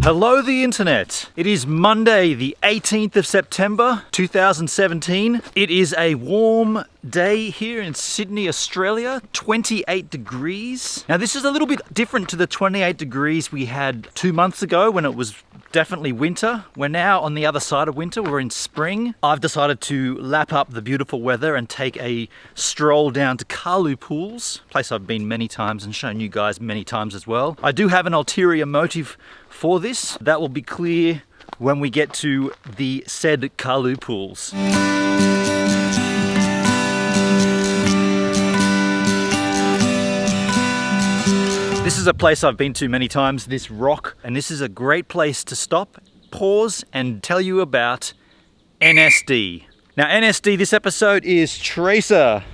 Hello the internet. It is Monday the 18th of September 2017. It is a warm day here in Sydney, Australia, 28 degrees. Now this is a little bit different to the 28 degrees we had 2 months ago when it was definitely winter. We're now on the other side of winter, we're in spring. I've decided to lap up the beautiful weather and take a stroll down to Carloo pools, a place I've been many times and shown you guys many times as well. I do have an ulterior motive for this. That will be clear when we get to the said Carloo pools. This is a place I've been to many times, this rock, and this is a great place to stop, pause, and tell you about NSD. Now NSD, this episode is Tracer.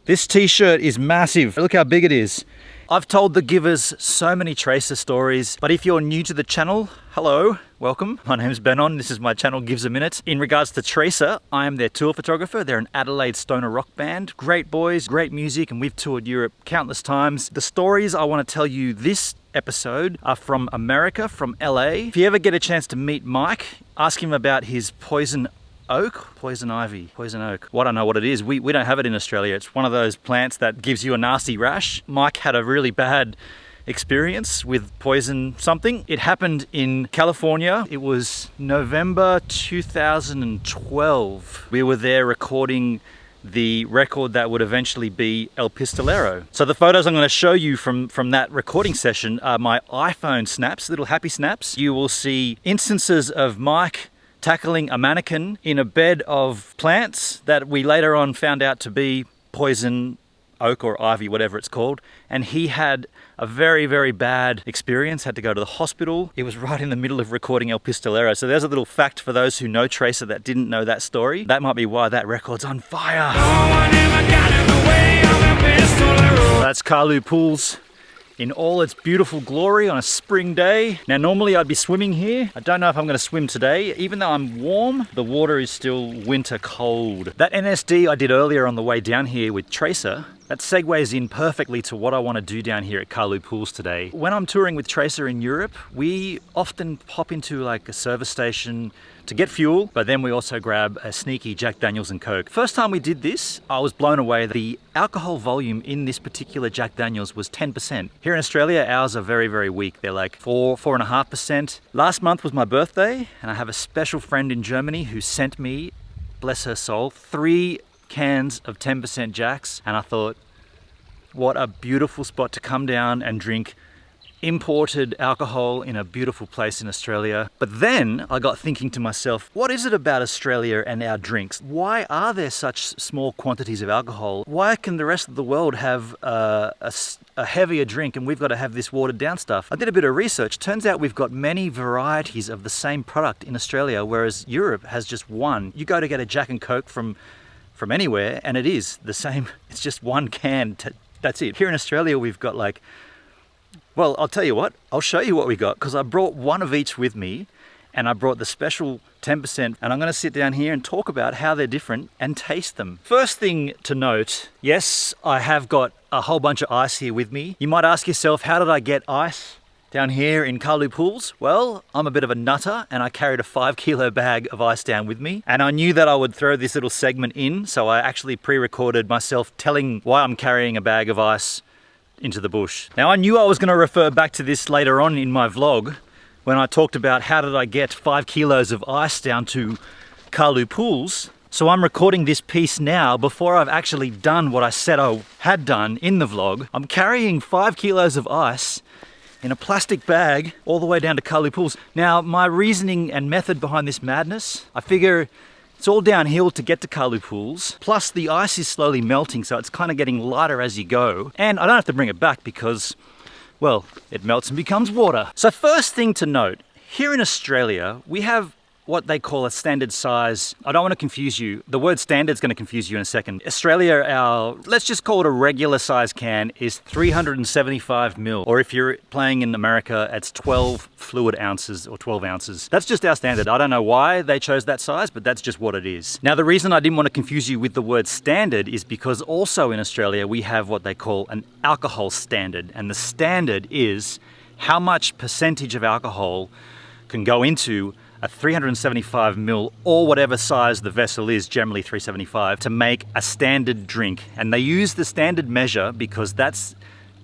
This t-shirt is massive. Look how big it is. I've told the givers so many Tracer stories, but if you're new to the channel, hello, welcome. My name's Benon, this is my channel Gives a Minute. In regards to Tracer, I am their tour photographer. They're an Adelaide stoner rock band. Great boys, great music, and we've toured Europe countless times. The stories I want to tell you this episode are from America, from LA. If you ever get a chance to meet Mike, ask him about his poison oak, poison ivy, poison oak. Well, I don't know what it is. We don't have it in Australia. It's one of those plants that gives you a nasty rash. Mike had a really bad experience with poison something. It happened in California. It was November 2012. We were there recording the record that would eventually be El Pistolero. So the photos I'm going to show you from that recording session are my iPhone snaps, little happy snaps. You will see instances of Mike tackling a mannequin in a bed of plants that we later on found out to be poison oak or ivy, whatever it's called. And he had a very, very bad experience, had to go to the hospital. It was right in the middle of recording El Pistolero. So there's a little fact for those who know Tracer that didn't know that story. That might be why that record's on fire. That's Carloo Pools in all its beautiful glory on a spring day. Now normally I'd be swimming here. I don't know if I'm going to swim today. Even though I'm warm, the water is still winter cold. That NSD I did earlier on the way down here with Tracer, that segues in perfectly to what I want to do down here at Carloo Pools today. When I'm touring with Tracer in Europe, we often pop into like a service station to get fuel, but then we also grab a sneaky Jack Daniels and Coke. First time we did this, I was blown away. The alcohol volume in this particular Jack Daniels was 10%. Here in Australia, ours are very, very weak. They're like 4.5%. Last month was my birthday, and I have a special friend in Germany who sent me, bless her soul, 3 cans of 10% Jacks, and I thought, what a beautiful spot to come down and drink imported alcohol in a beautiful place in Australia. But then I got thinking to myself, what is it about Australia and our drinks? Why are there such small quantities of alcohol? Why can the rest of the world have a heavier drink and we've got to have this watered down stuff? I did a bit of research. Turns out we've got many varieties of the same product in Australia, whereas Europe has just one. You go to get a Jack and Coke from anywhere and it is the same. It's just one can. That's it. Here in Australia, we've got like, well, I'll tell you what, I'll show you what we got because I brought one of each with me and I brought the special 10% and I'm going to sit down here and talk about how they're different and taste them. First thing to note, yes, I have got a whole bunch of ice here with me. You might ask yourself, how did I get ice down here in Carloo Pools? Well, I'm a bit of a nutter and I carried a 5-kilo bag of ice down with me. And I knew that I would throw this little segment in, so I actually pre-recorded myself telling why I'm carrying a bag of ice into the bush. Now I knew I was going to refer back to this later on in my vlog when I talked about how did I get 5 kilos of ice down to Carloo Pools. So I'm recording this piece now before I've actually done what I said I had done in the vlog. I'm carrying 5 kilos of ice in a plastic bag all the way down to Carloo Pools. Now my reasoning and method behind this madness, I figure it's all downhill to get to Carloo Pools, plus the ice is slowly melting, so it's kind of getting lighter as you go. And I don't have to bring it back because, well, it melts and becomes water. So first thing to note, here in Australia, we have what they call a standard size. I don't want to confuse you. The word standard is going to confuse you in a second. Australia, let's just call it a regular size can, is 375 mil. Or if you're playing in America, it's 12 fluid ounces or 12 ounces. That's just our standard. I don't know why they chose that size, but that's just what it is. Now, the reason I didn't want to confuse you with the word standard is because also in Australia, we have what they call an alcohol standard. And the standard is how much percentage of alcohol can go into a 375 ml or whatever size the vessel is, generally 375, to make a standard drink. And they use the standard measure because that's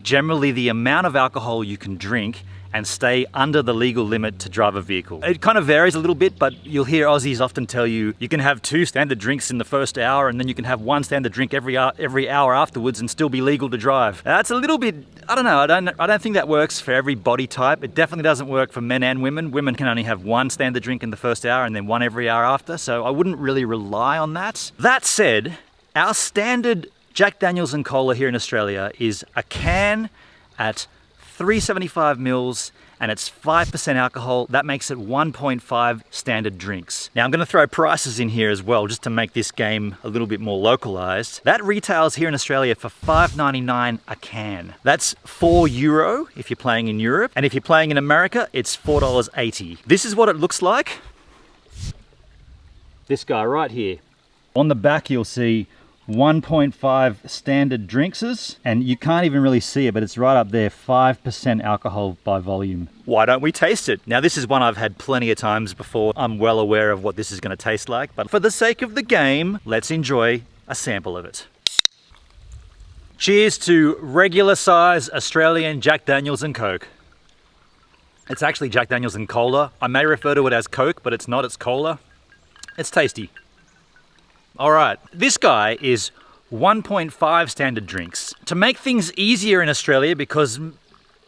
generally the amount of alcohol you can drink and stay under the legal limit to drive a vehicle. It kind of varies a little bit, but you'll hear Aussies often tell you you can have 2 standard drinks in the first hour and then you can have 1 standard drink every hour afterwards and still be legal to drive. That's a little bit, I don't know, I don't think that works for every body type. It definitely doesn't work for men and women. Women can only have 1 standard drink in the first hour and then 1 every hour after, so I wouldn't really rely on that. That said, our standard Jack Daniels and Cola here in Australia is a can at 375 mils and it's 5% alcohol. That makes it 1.5 standard drinks. Now I'm gonna throw prices in here as well, just to make this game a little bit more localized. That retails here in Australia for $5.99 a can. That's €4 if you're playing in Europe. And if you're playing in America, it's $4.80. This is what it looks like. This guy right here. On the back, you'll see 1.5 standard drinkses, and you can't even really see it, but it's right up there, 5% alcohol by volume. Why don't we taste it? Now this is one I've had plenty of times before. I'm well aware of what this is going to taste like, but for the sake of the game, let's enjoy a sample of it. Cheers to regular size Australian Jack Daniels and Coke. It's actually Jack Daniels and Cola. I may refer to it as Coke, but it's not, it's Cola. It's tasty. All right, this guy is 1.5 standard drinks. To make things easier in Australia, because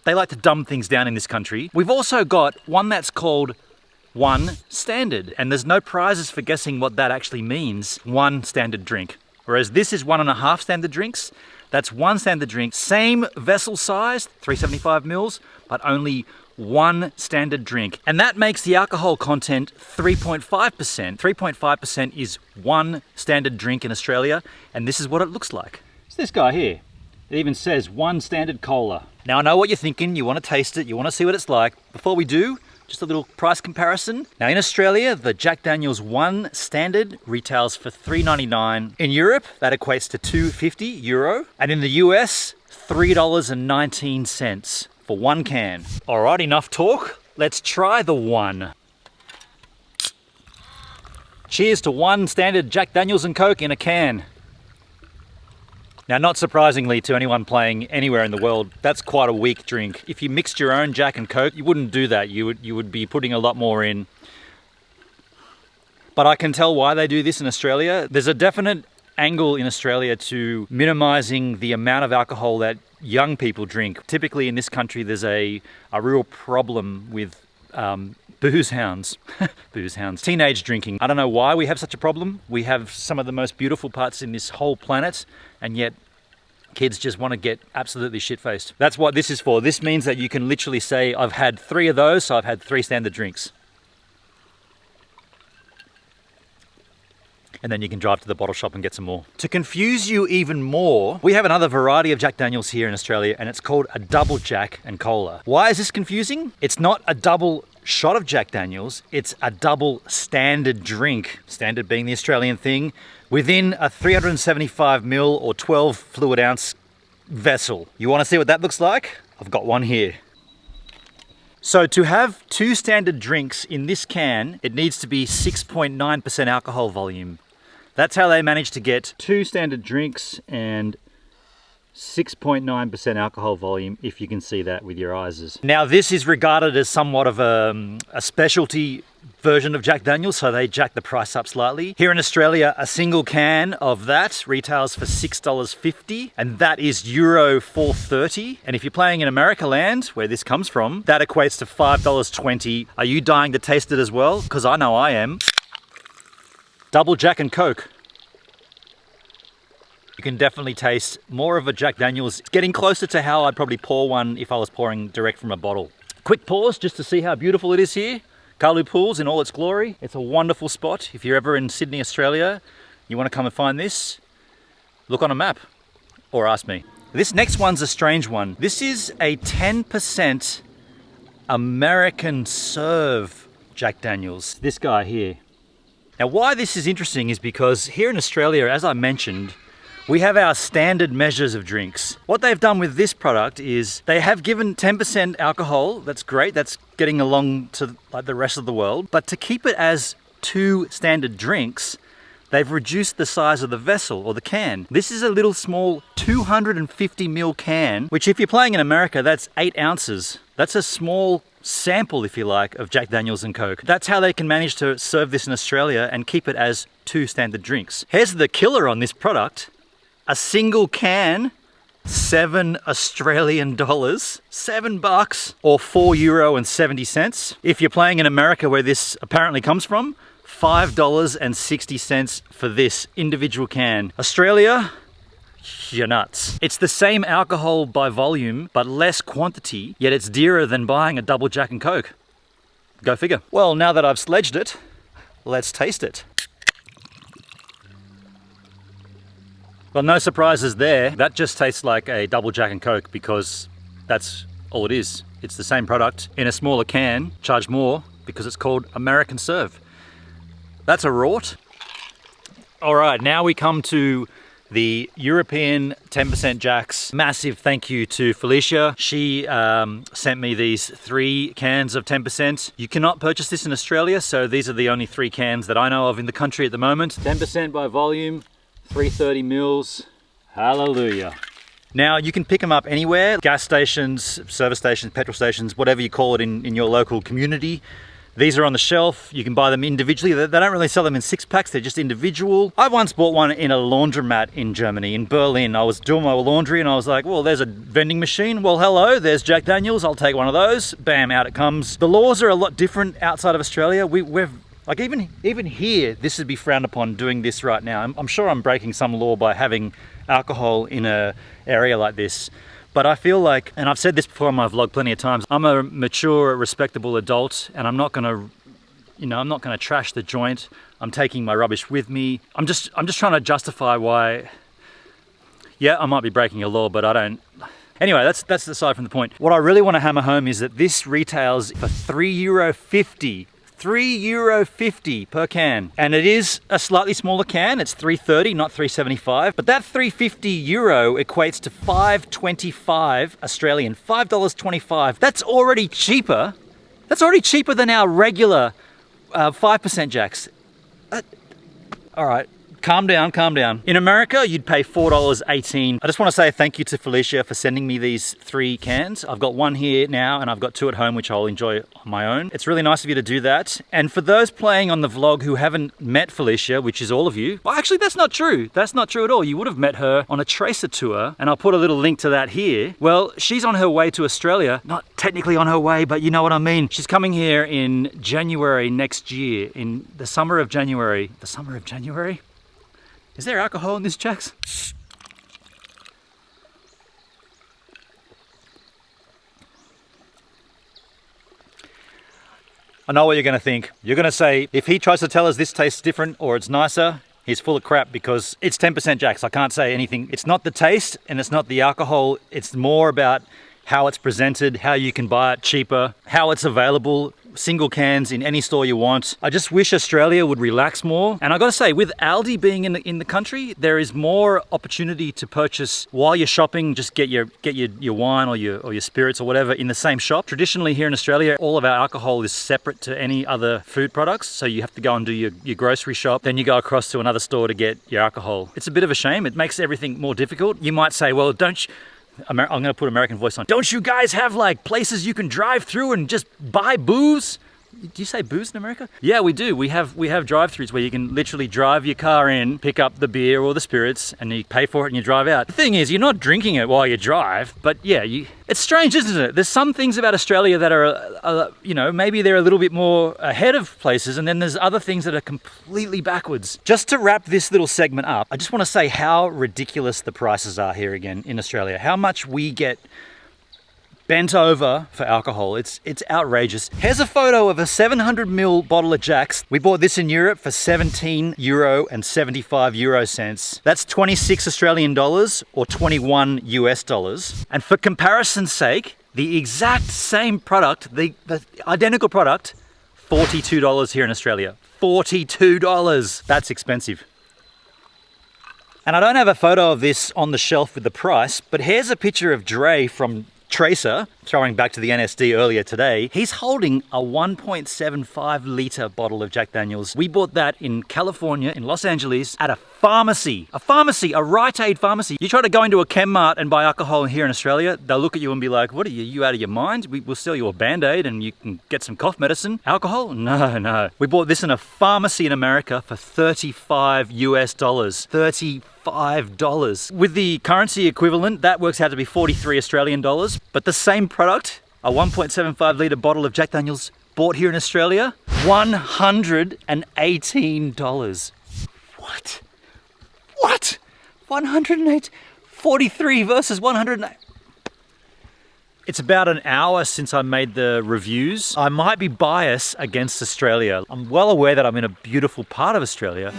they like to dumb things down in this country, we've also got one that's called 1 standard, and there's no prizes for guessing what that actually means, 1 standard drink. Whereas this is 1.5 standard drinks. That's 1 standard drink, same vessel size, 375 mils, but only 1 standard drink. And that makes the alcohol content 3.5%. 3.5% is 1 standard drink in Australia, and this is what it looks like. It's this guy here. It even says 1 standard cola. Now I know what you're thinking, you want to taste it, you want to see what it's like. Before we do, just a little price comparison. Now in Australia, the Jack Daniels 1 standard retails for $3.99. In Europe, that equates to €2.50. And in the US, $3.19 for 1 can. All right, enough talk. Let's try the 1. Cheers to 1 standard Jack Daniels and Coke in a can. Now, not surprisingly to anyone playing anywhere in the world, that's quite a weak drink. If you mixed your own Jack and Coke, you wouldn't do that. You would be putting a lot more in. But I can tell why they do this in Australia. There's a definite angle in Australia to minimizing the amount of alcohol that young people drink. Typically in this country, there's a real problem with booze hounds. Booze hounds. Teenage drinking. I don't know why we have such a problem. We have some of the most beautiful parts in this whole planet, and yet kids just want to get absolutely shit-faced. That's what this is for. This means that you can literally say, I've had 3 of those, so I've had 3 standard drinks. And then you can drive to the bottle shop and get some more. To confuse you even more, we have another variety of Jack Daniels here in Australia, and it's called a double Jack and Cola. Why is this confusing? It's not a double shot of Jack Daniels, it's a double standard drink. Standard being the Australian thing, within a 375 ml or 12 fluid ounce vessel. You want to see what that looks like? I've got one here. So to have 2 standard drinks in this can, it needs to be 6.9% alcohol volume. That's how they managed to get 2 standard drinks and 6.9% alcohol volume, if you can see that with your eyes. Now this is regarded as somewhat of a specialty version of Jack Daniels, so they jack the price up slightly. Here in Australia, a single can of that retails for $6.50, and that is Euro 4.30. And if you're playing in America land, where this comes from, that equates to $5.20. Are you dying to taste it as well? Because I know I am. Double Jack and Coke. You can definitely taste more of a Jack Daniels. It's getting closer to how I'd probably pour one if I was pouring direct from a bottle. Quick pause just to see how beautiful it is here. Carloo Pools in all its glory. It's a wonderful spot. If you're ever in Sydney, Australia, you want to come and find this, look on a map or ask me. This next one's a strange one. This is a 10% American Serve Jack Daniels. This guy here. Now why this is interesting is because here in Australia, as I mentioned, we have our standard measures of drinks. What they've done with this product is they have given 10% alcohol. That's great. That's getting along to like the rest of the world. But to keep it as 2 standard drinks, they've reduced the size of the vessel or the can. This is a little small 250ml can, which if you're playing in America, that's 8 ounces. That's a small sample, if you like, of Jack Daniels and Coke. That's how they can manage to serve this in Australia and keep it as 2 standard drinks. Here's the killer on this product. A single can, $7 Australian, $7 or €4.70. If you're playing in America where this apparently comes from, $5.60 for this individual can. Australia, you're nuts. It's the same alcohol by volume, but less quantity, yet it's dearer than buying a double Jack and Coke. Go figure. Well, now that I've sledged it, let's taste it. Well, no surprises there. That just tastes like a double Jack and Coke because that's all it is. It's the same product in a smaller can, charged more because it's called American Serve. That's a rort. All right, now we come to the European 10% Jacks. Massive thank you to Felicia. She sent me these 3 cans of 10%. You cannot purchase this in Australia, so these are the only 3 cans that I know of in the country at the moment. 10% by volume, 330 mils. Hallelujah. Now you can pick them up anywhere, gas stations, service stations, petrol stations, whatever you call it in your local community. These are on the shelf. You can buy them individually. They don't really sell them in 6-packs. They're just individual. I once bought one in a laundromat in Germany, in Berlin. I was doing my laundry and I was like, well, there's a vending machine. Well, hello, there's Jack Daniels. I'll take one of those. Bam, out it comes. The laws are a lot different outside of Australia. We've like even here, this would be frowned upon doing this right now. I'm sure I'm breaking some law by having alcohol in a area like this. But I feel like, and I've said this before on my vlog plenty of times, I'm a mature, respectable adult and I'm not gonna trash the joint. I'm taking my rubbish with me. I'm just trying to justify why, yeah, I might be breaking a law, but I don't. Anyway, that's aside from the point. What I really want to hammer home is that this retails for €3.50. €3.50 per can. And it is a slightly smaller can. It's 330, not 375. But that €3.50 equates to $5.25 Australian, $5.25. That's already cheaper. That's already cheaper than our regular 5% Jacks. All right. Calm down, calm down. In America, you'd pay $4.18. I just want to say thank you to Felicia for sending me these 3 cans. I've got 1 here now and I've got 2 at home, which I'll enjoy on my own. It's really nice of you to do that. And for those playing on the vlog who haven't met Felicia, which is all of you, well, actually, that's not true. That's not true at all. You would have met her on a Tracer tour, and I'll put a little link to that here. Well, she's on her way to Australia. Not technically on her way, but you know what I mean. She's coming here in January next year, in the summer of January. The summer of January? Is there alcohol in this, Jax? I know what you're going to think. You're going to say, if he tries to tell us this tastes different or it's nicer, he's full of crap because it's 10% Jax. I can't say anything. It's not the taste and it's not the alcohol. It's more about how it's presented, how you can buy it cheaper, how it's available. Single cans in any store you want. I just wish Australia would relax more. And I gotta say, with Aldi being in the country, there is more opportunity to purchase while you're shopping. Just get your wine or your spirits or whatever in the same shop. Traditionally here in Australia, all of our alcohol is separate to any other food products. So you have to go and do your grocery shop. Then you go across to another store to get your alcohol. It's a bit of a shame. It makes everything more difficult. You might say, well, I'm going to put American voice on. Don't you guys have like places you can drive through and just buy booze? Do you say booze in America? Yeah, we do. We have drive-throughs where you can literally drive your car in, pick up the beer or the spirits, and you pay for it and you drive out. The thing is, you're not drinking it while you drive, but yeah, it's strange, isn't it? There's some things about Australia that are, maybe they're a little bit more ahead of places, and then there's other things that are completely backwards. Just to wrap this little segment up, I just want to say how ridiculous the prices are here again in Australia. How much we get bent over for alcohol. It's outrageous. Here's a photo of a 700ml bottle of Jack's. We bought this in Europe for €17.75. That's 26 Australian dollars or 21 US dollars. And for comparison's sake, the exact same product, the identical product, $42 here in Australia. $42. That's expensive. And I don't have a photo of this on the shelf with the price, but here's a picture of Dre from Tracer, throwing back to the NSD earlier today. He's holding a 1.75 litre bottle of Jack Daniels. We bought that in California, in Los Angeles, at a pharmacy. A Rite Aid pharmacy. You try to go into a chem mart and buy alcohol here in Australia, they'll look at you and be like, what are you out of your mind? We'll sell you a Band-Aid and you can get some cough medicine. Alcohol? No. We bought this in a pharmacy in America for $35 US. $35. With the currency equivalent, that works out to be 43 Australian dollars. But the same product, a 1.75 litre bottle of Jack Daniels, bought here in Australia, $118. What? 108, 43 versus 108. It's about an hour since I made the reviews. I might be biased against Australia. I'm well aware that I'm in a beautiful part of Australia.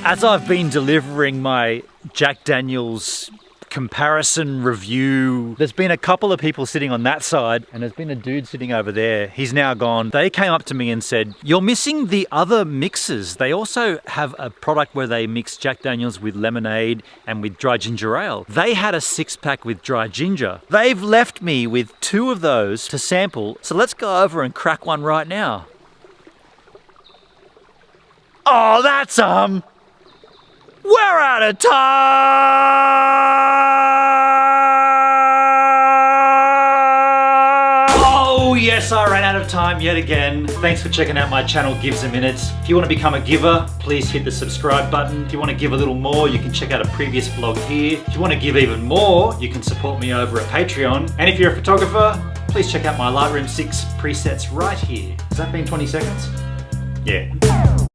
As I've been delivering my Jack Daniels comparison review, there's been a couple of people sitting on that side and there's been a dude sitting over there. He's now gone. They came up to me and said, you're missing the other mixes. They also have a product where they mix Jack Daniels with lemonade and with dry ginger ale. They had a 6-pack with dry ginger. They've left me with 2 of those to sample. So let's go over and crack one right now. Oh, that's we're out of time! Oh yes, I ran out of time yet again. Thanks for checking out my channel, Gives a Minute. If you want to become a giver, please hit the subscribe button. If you want to give a little more, you can check out a previous vlog here. If you want to give even more, you can support me over at Patreon. And if you're a photographer, please check out my Lightroom 6 presets right here. Has that been 20 seconds? Yeah.